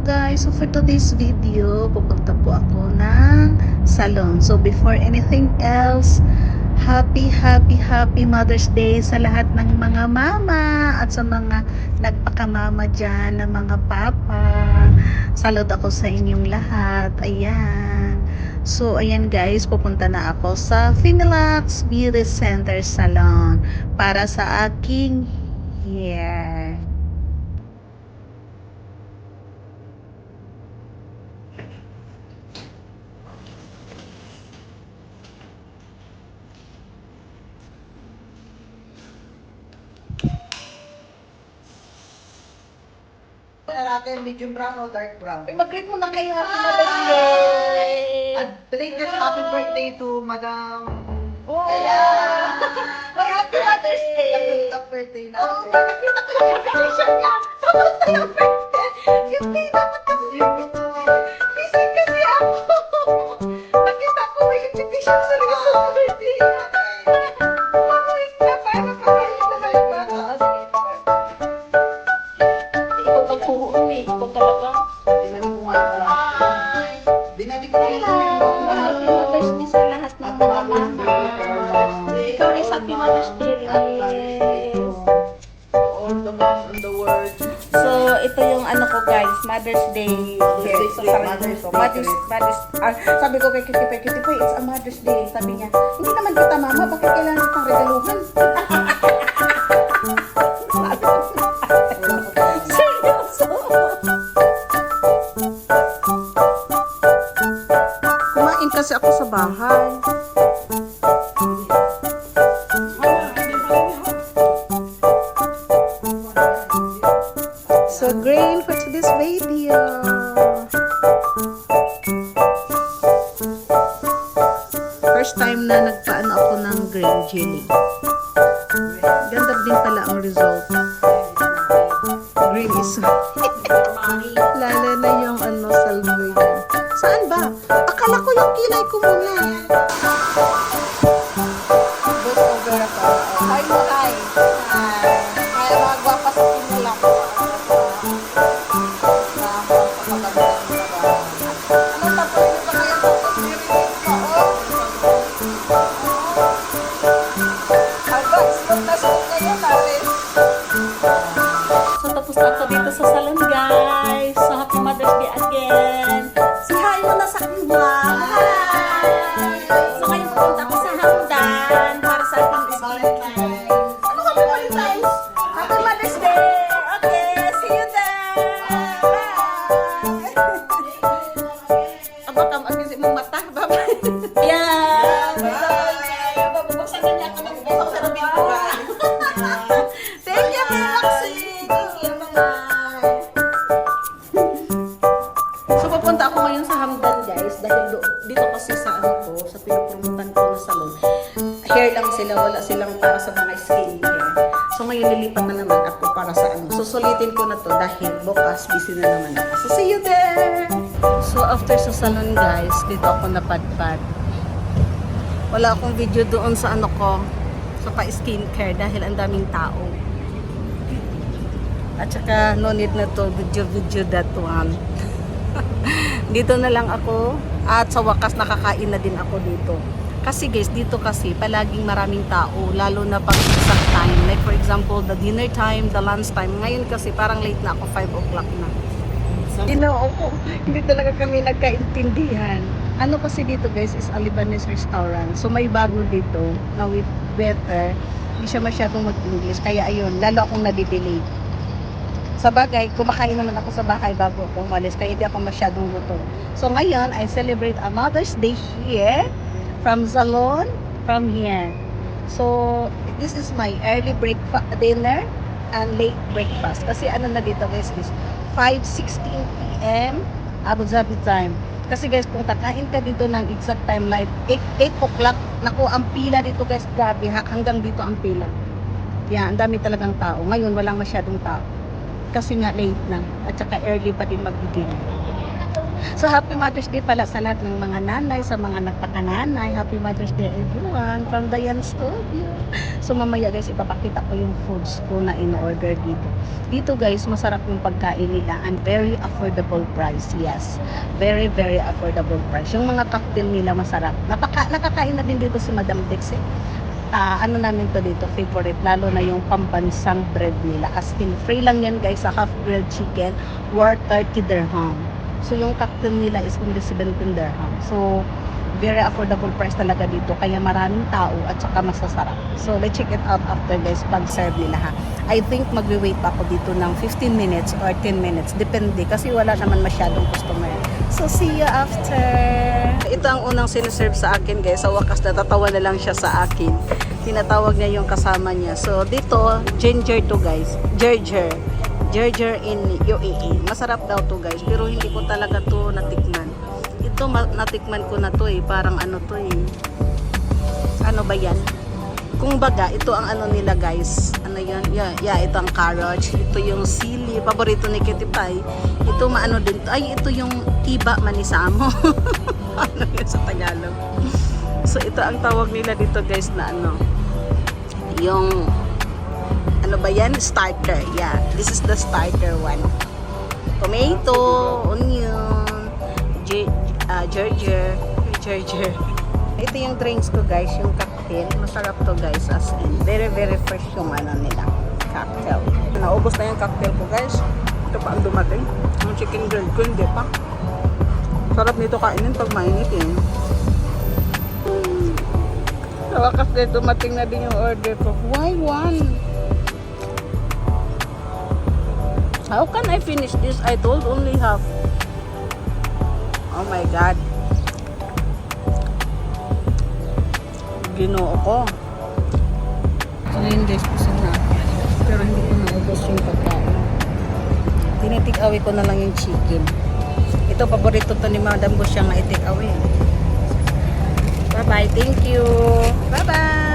guys, so for today's video, pupunta po ako ng salon. So before anything else, happy Mother's Day sa lahat ng mga mama at sa mga nagpakamama dyan ng mga papa. Salud ako sa inyong lahat. Ayan. So ayan guys, pupunta na ako sa Finilax Beauty Center Salon para sa aking hair. Natin medium brown o dark brown. Mag-greet mo na kayo, Happy Mother's Day! At belated happy birthday to Madam. Oh! May Happy Mother's Day! Happy birthday na. Oh, nakita ko yung invitation niya! Tapos na yung birthday! Hindi dapat kasi busy kasi ako! Nakita ko may invitation sa mga sa birthday! Para pakain na kayo ba? Ikaw magpuhuon eh. Ikaw talaga. Dinali ko nga. Dinali ko nga. Happy Mother's Day sa lahat ng mga mama. Ikaw rin Happy Mother's Day. All the moms in the world. So, ito yung ano ko guys, Mother's Day. Mother's Day, Mother's sabi ko kay Kitipoy, it's a Mother's Day. Sabi niya, hindi naman kita mama, bakit kailangan kitang regaluhan? Seryoso? Kumain kasi ako sa bahay. So, grain for today's video. First time na nagpaano ako ng grain jelly. Ganda din pala ang result. Green is lala na yung ano, salmoy. Saan ba? Akala ko yung kilay ko muna. Bus over ako. Hi mo, hi. Kaya mga gwapa sa pinula ko. So tapos na ako dito sa salon guys. So happy Mother's Day again. Si hi mo na sa aking vlog. Hi! So ngayon pupunta ko sa Hamdan para sa aking skincare. Ano happy Valentine's? Happy Mother's Day! Okay, see you there! Bye! Aba kam ang mong mata, bye-bye! Yeah! Bye-bye! Bababuksan na niya ako ng bukas sa pinto. Thank you, Roxy! Thank you, bye-bye! So, papunta ako ngayon sa Hamdan, guys, dahil dito kasi sa ano ko, sa pinupromotan ko na salon, hair lang sila, wala silang para sa mga skincare. So, ngayon nilipat na naman ako para sa ano. Susulitin ko na to dahil bukas busy na naman ako. So, see you there! So, after sa salon, guys, dito ako napadpad. Wala akong video doon sa ano ko, sa pa-skincare dahil ang daming tao. At saka no need na to video that one. Dito na lang ako at sa wakas nakakain na din ako dito. Kasi guys, dito kasi palaging maraming tao, lalo na pag exact time. Like for example, the dinner time, the lunch time. Ngayon kasi parang late na ako, 5 o'clock na. Hindi talaga kami nagkaintindihan. Ano kasi dito guys is a Lebanese restaurant. So may bago dito na with better. Hindi siya masyadong mag-English. Kaya ayun, lalo akong nadidelay. Sa bagay, kumakain naman ako sa bahay bago ako umalis. Kaya hindi ako masyadong luto. So ngayon, I celebrate a Mother's Day here. From salon, from here. So, this is my early dinner and late breakfast. Kasi ano na dito guys is 5:16 p.m. Abu Dhabi time. Kasi guys, kung kakain ka dito ng exact time like 8 o'clock, naku, ang pila dito guys, grabe, hanggang dito ang pila. Yan, ang dami talagang tao. Ngayon, walang masyadong tao. Kasi nga late na. At saka early pa din mag-dinner. So, Happy Mother's Day pala sa lahat ng mga nanay, sa mga nagpakananay. Happy Mother's Day everyone from Diane Studio. So, mamaya guys, ipapakita ko yung foods ko na in-order dito. Dito guys, masarap yung pagkain nila and very affordable price. Yes, very, very affordable price. Yung mga cocktail nila masarap. Nakakain na din dito si Madam Dex eh. Ano namin to dito, favorite, lalo na yung pambansang bread nila. As in, free lang yan guys, sa half grilled chicken, worth 30 dirham. So, yung cocktail nila is only 17 dirham. So, very affordable price talaga dito, kaya maraming tao at saka masasarap. So, let's check it out after guys, pag-serve nila ha. I think magwi-wait pa ako dito ng 15 minutes or 10 minutes, depende, kasi wala naman masyadong customer. So, see you after. Ito ang unang siniserve sa akin guys. Sa wakas natatawa na lang siya sa akin. Tinatawag niya yung kasama niya. So dito, ginger to guys. Ginger in UAE. Masarap daw to guys. Pero hindi ko talaga to natikman. Ito natikman ko na to eh. Parang ano to eh. Ano ba yan? Kung baga, ito ang ano nila guys. Ano yan? Yeah, ito ang carrots. Ito yung sili. Paborito ni Kitty Pie. Ito maano din to. Ay, ito yung iba manisamo. Ano yun sa Tagalog? So, ito ang tawag nila dito guys na ano. Yung ano ba yan? Starter. Yeah, this is the starter one. Tomato, onion, ginger. Ito yung drinks ko guys, yung cocktail. Masarap to guys, as in. Very, very fresh yung ano nila. Cocktail. Naubos na yung cocktail ko guys. Ito pa ang dumating. Yung chicken grill ko, hindi pa. Sarap nito kainin pag mainit eh. Sa wakas din, dumating na din yung order ko. Why one? How can I finish this? I told only half. Oh my God. Ginoo ko. So yun guys, kusog na ako. Pero hindi ko naubos yung pagkain. Tinitik away ko na lang yung chicken. Ito, paborito to ni Madam Busyang na i-take away. Bye-bye. Thank you. Bye-bye.